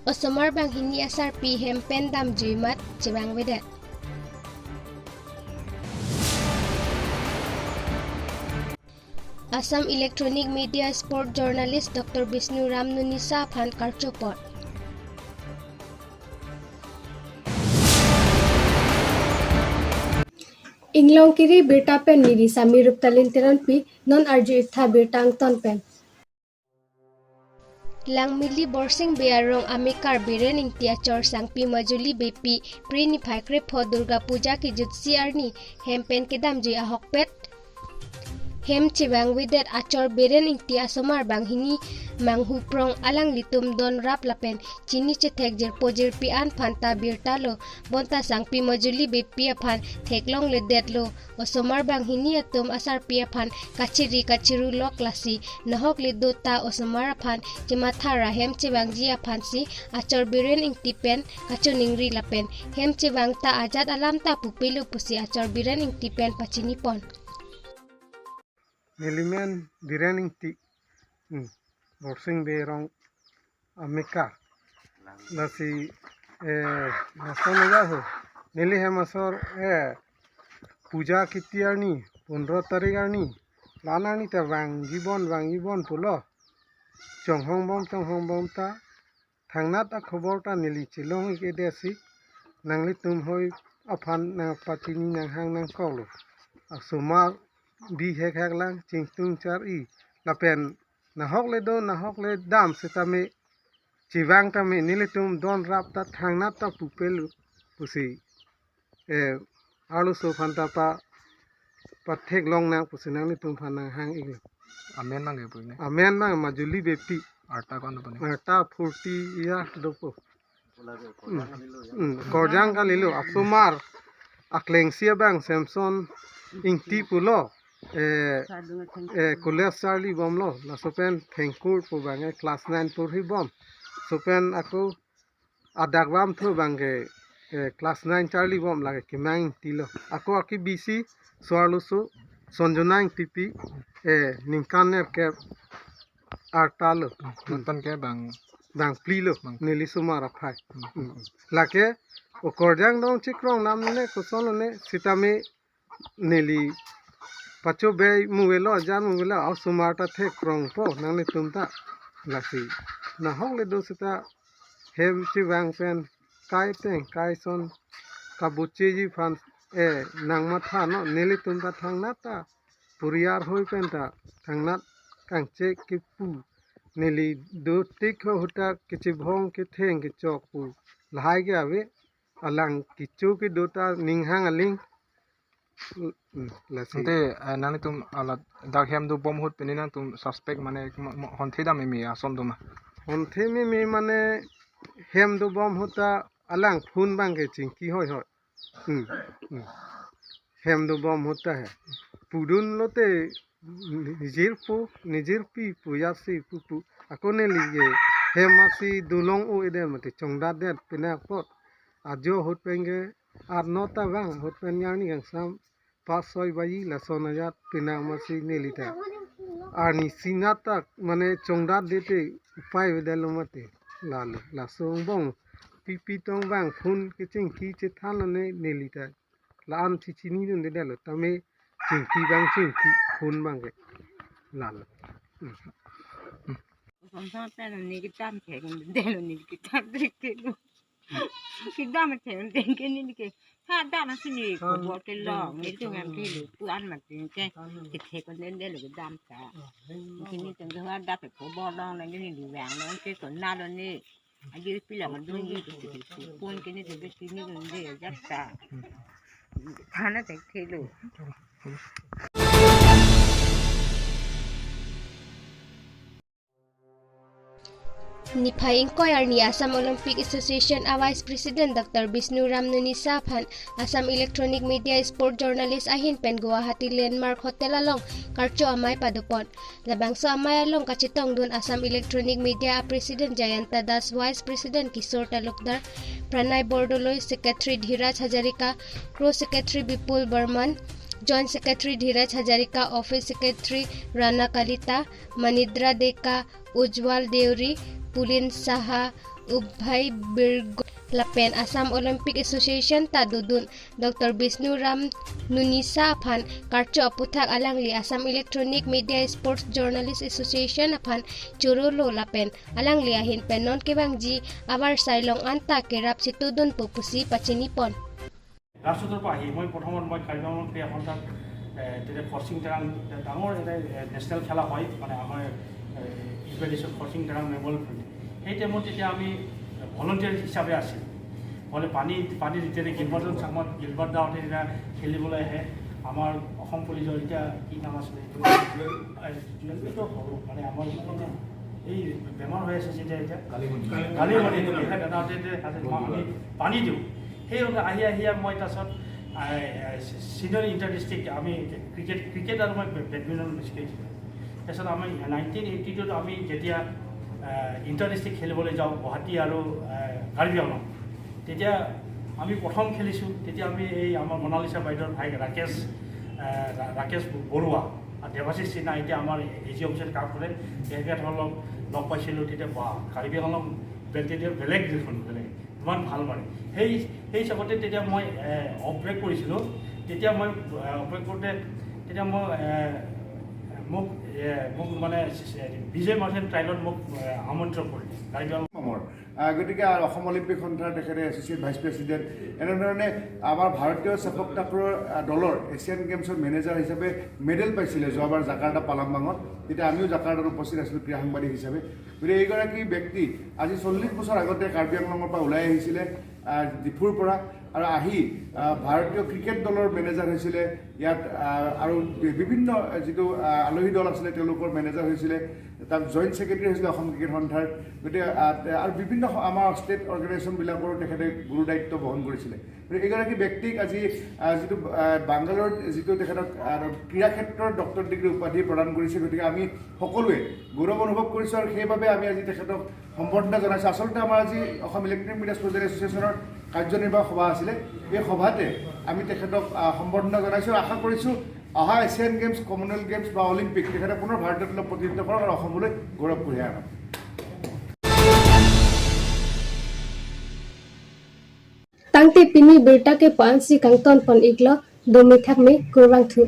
Osomar bang hini asar pi hempen dam juimat cebang wedet. Assam Electronic Media Sport Journalist Dr. Bisnu Ramnunisa Phan Karchopot. Inglongkiri Abirta pen niri samirup talintiran pi non arju itha birtang ton pen. Lang mili borsing bearong amikar biren ing tiachor sangpi majuli bepi prini phakre pho Durga Puja ki jutsi arni hempen kedam jui ahokpet. Hem cebang widet achor beren ing tia somar bang hini manghu prong alang litum don rap lapen chini chethek jer pojir pian phanta birta lo bonta sangpi majuli bepi aphan theklong le detlo osomar bang hini atum asar pi aphan kachiru lok lasi nahok le dota osomar aphan jimathara hem cebang ji aphan si achor beren ing tipen kachuningri lapen hem cebang ta ajat alam ta pupelu pusi achor beren ing tipen pachini pon. Nilimen direning ti borsing berong amikar lasi nasone jaho nili hemasor puja kitiarni 15 tarik arni lanani ta wang gibon pulo chonghong bom ta thangnat a khobor ta nili chilong ke desi nangli tum hoi aphan na pachini nang hang nang kolo asumar bi hek lang chingtung char I lapen nahok le dam setame chivang tame nilitum don rap ta thangnat ta pupelu pusi alu so phanta pa thek long na pusi nang litum phana hang iglo amen mang pune amen mang majuli bepi arta kon pune arta 40 ya dopo korjang kalilo asumar aklengsia bang samson ingti pulo kuliah Charlie bom lo la sopen thankur pu bange class 9 pur hi bom sopen aku adak bam thu bange class 9 Charlie bom lage kimang tilo aku aki BC swarlusu sonjonang tipi ningkaner ke artalo nonton ke bang plilo neli sumara phai lake o korjang dong chikrong namne kusonone sitame neli pacho be muwelo jan muwelo au sumarta the krong po nangni tumta lasi na hongle do sita hem chi wang pen kai son kabuche ji fan nangma tha no neli tumta thangnata puriyar hoi penta thangnat kangche ki pu neli do tik huta kichi bhong ki theng ki chok pu lahai ge ave alang kichu ki dota ninghang aling nte nani tum ala dak hem du bom hut penina tum suspect mane honthi da mi asom duma honthi mi mane hem du bom huta alang phun bangge chingki hoi hem du bom huta hai pudun lote nijir pi puyasi pupu akone liye hem asi dulong u ede mate chongda de pina pot ajo hut penge ar nota bang hut pen yani gang sam 5-6 bayi la sonajat pina masi nelita ani sinata mane chongda dete upai vedalo mate lalu la songbong pipi tong bang phun ke chingki che thanane nelita la am chichini dun dedalo tame chingki phun bangge lalu Sometimes I don't need to jump here and then I need to jump there. Kita macam tengkin ni ke, ada macam ni buat kelong, itu ngambil puan macam ke, kita kan dia lagi dam sah. Kini tengah ada bolong lagi ni diwang, nanti kan nado ni, aja pilih macam ni tu, pun kini sebab kini kan dia jasa, mana tengkin lu. Niphai inquiry ni Assam Olympic Association Vice President Dr. Bisnu Ramnunisa Phan Assam Electronic Media Sport Journalist ahin pen Guwahati Landmark Hotel along karcho amai padupon labangso amai along kachitong dun Assam Electronic Media President Jayanta Das Vice President Kishore Talukdar Pranay Bordoloy Secretary Dhiraj Hajarika Co-Secretary Bipul Burman Joint Secretary Dhiraj Hajarika Office Secretary Rana Kalita Manidra Deka Ujwal Deuri Pulin Saha Ubhay Birgo Lapen Assam Olympic Association Tadudun Dr. Bisnu Ram Nunisa aphan Karcho Aputhak Alangli Assam Electronic Media Sports Journalist Association aphan Churulo Lapen Alangli ahin penon kebangji abar sailong anta kerap situdun pupusi pachinipon ৰাষ্ট্ৰটোৰ পৰা আহি মই প্ৰথমত মই কাৰ্বিআংলং ক্ৰীড়া সন্থাত তেতিয়া ফৰ্চিং টেৰাং ডাঙৰ এটা national খেলা হয় মানে আমাৰ ইকুৱেডিশ্যন ফৰ্চিং টেৰাং মেমৰিয়েল ফিল্ড সেই টাইমত তেতিয়া আমি ভলণ্টিয়াৰ হিচাপে আছিল মানে পানী যেতিয়া গিলবাৰ্টন চামত গিলবাৰ্ট দাওঁতে তেতিয়া খেলিবলৈ আহে আমাৰ অসম পুলিচৰ এতিয়া কি নাম আছিলে সৰু মানে আমাৰ এই বেমাৰ হৈ আছে যেতিয়া এতিয়া গালিমণি আমি পানী দিওঁ সেইবাবে আহি মই তাৰপিছত চিনিয়ৰ ইণ্টাৰ ডিষ্ট্ৰিক্ট আমি ক্ৰিকেট আৰু মই বেডমিণ্টন বেছিকৈ খেলিছিলোঁ তাৰপিছত আমি 1982ত আমি যেতিয়া ইণ্টাৰ ডিষ্ট্ৰিক্ট খেলিবলৈ যাওঁ গুৱাহাটী আৰু কাৰ্বিআংলং তেতিয়া আমি প্ৰথম খেলিছোঁ তেতিয়া আমি এই আমাৰ মনালিছা বাইদেউৰ ভাই ৰাকেশ বৰুৱা আৰু দেৱাশীষ সিনহা এতিয়া আমাৰ এজি অফিচত কাম কৰে তেখেতসকলক লগ পাইছিলোঁ তেতিয়া কাৰ্বিআংলং বেটেলিয়ন বেলেগ দেখোন বেলেগ ইমান ভাল মানে সেই হিচাপতে তেতিয়া মই অপাৰেট কৰিছিলোঁ তেতিয়া মই অপাৰেট কৰোঁতে তেতিয়া মোক মানে বিজয় মাৰ্চেণ্ট ট্ৰাইলত মোক আমন্ত্ৰণ কৰিলে কাৰ্বিআংলঙৰ গতিকে অসম অলিম্পিক সন্থাৰ তেখেতে এছ'চিয়েট ভাইচ প্ৰেচিডেণ্ট এনেধৰণে আমাৰ ভাৰতীয় চেপক টাক্ৰৰ দলৰ এছিয়ান গেমছৰ মেনেজাৰ হিচাপে মেডেল পাইছিলে যোৱাবাৰ জাকাৰ্টা পালামবাঙত তেতিয়া আমিও জাকাৰ্টাত উপস্থিত আছিলোঁ ক্ৰীড়া সাংবাদিক হিচাপে গতিকে এইগৰাকী ব্যক্তি আজি 40 বছৰ আগতে কাৰ্বিআংলঙৰ পৰা ওলাই আহিছিলে ডিফুৰ পৰা আৰু আহি ভাৰতীয় ক্ৰিকেট দলৰ মেনেজাৰ হৈছিলে ইয়াত আৰু বিভিন্ন যিটো আলহী দল আছিলে তেওঁলোকৰ মেনেজাৰ হৈছিলে তাত জইণ্ট ছেক্ৰেটাৰী হৈছিলে অসম ক্ৰিকেট সন্থাৰ গতিকে আৰু বিভিন্ন আমাৰ ষ্টেট অৰ্গেনাইজেশ্যনবিলাকৰো তেখেতে গুৰু দায়িত্ব বহন কৰিছিলে গতিকে এইগৰাকী ব্যক্তিক আজি যিটো বাংগালোৰত যিটো তেখেতক ক্ৰীড়া ক্ষেত্ৰৰ ডক্টৰ ডিগ্ৰী উপাধি প্ৰদান কৰিছে গতিকে আমি সকলোৱে গৌৰৱ অনুভৱ কৰিছোঁ আৰু সেইবাবে আমি আজি তেখেতক সম্বৰ্ধনা জনাইছোঁ আচলতে আমাৰ আজি অসম ইলেক্ট্ৰনিক মিডিয়া স্পৰ্টছ এছ'চিয়েশ্যনৰ কাৰ্যনিৰ্বাহক সভা আছিলে এই সভাতে আমি তেখেতক সম্বৰ্ধনা জনাইছোঁ আশা কৰিছোঁ অহা এছিয়ান গেমছ কমনৱেলথ গেমছ বা অলিম্পিক তেখেতে পুনৰ ভাৰতীয় দলক প্ৰতিনিধিত্ব কৰক আৰু অসমলৈ গৌৰৱ কঢ়িয়াই আনক Tangte pini berta ke pan si kangton pon iglo domithak me kurang thu